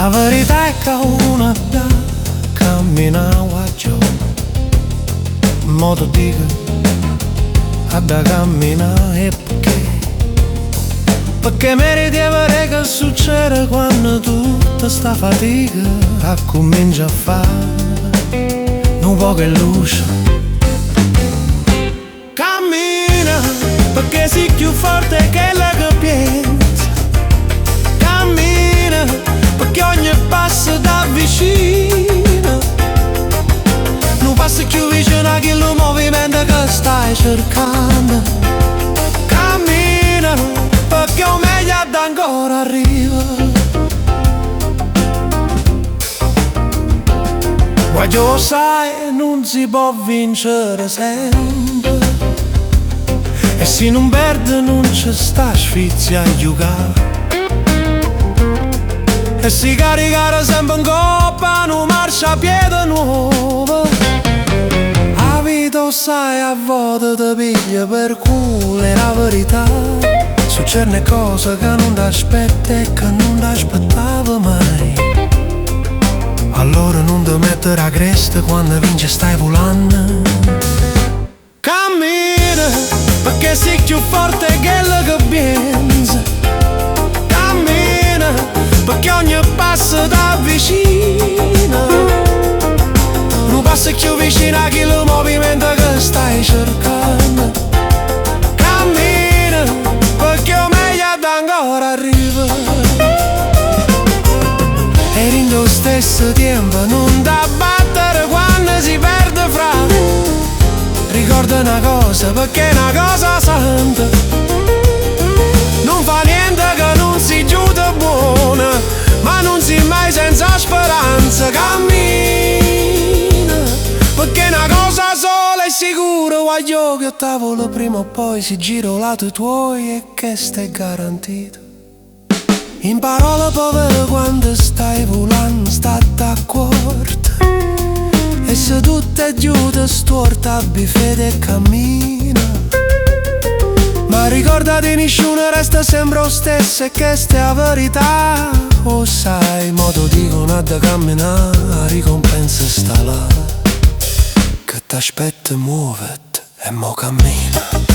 La verità è che uno da camminare giù, in modo dico da camminare. E perché meriti di vedere che succede quando tutta sta fatica comincia a fare un po' che luce. Cammina perché sei più forte che la che pensa. Cammina perché ogni passo da vicino, non passi più vicino a chi lo movimento che stai cercando. Cammina perché o meglio ad ancora arriva. Voglio sai, non si può vincere sempre, e se non perde non c'è sta sfizia a giocare. E si caricare sempre in coppa, non marcia a piede nuovo. La vita sai a volte ti piglia per culo, è la verità. Succedono cose che non ti aspetti e che non ti aspettavo mai. Allora non ti mettere a cresta quando vinci stai volando. Cammina perché sei più forte che la che pensa. Cammina perché ogni passo da vicino, non passi più vicino a chi lo movimento che stai cercando. Cammina perché o meglio ad ancora arriva. E in lo stesso tempo non da battere quando si perde fra. Ricorda una cosa perché è una cosa santa, non fa niente che non si giuda buona, ma non si mai senza speranza. Cammina perché una cosa sola è sicura, voglio che a tavola prima o poi si gira lato tuoi e che stai garantito. In parole povere quando stai volando stata corta, e se tutto è giù ti storta abbi fede e cammina. Ma ricordati nessuno resta sempre lo stesso e che sta la verità. O sai, modo dicono da camminare, la ricompensa sta là, che t'aspetta e muovete e mo cammina.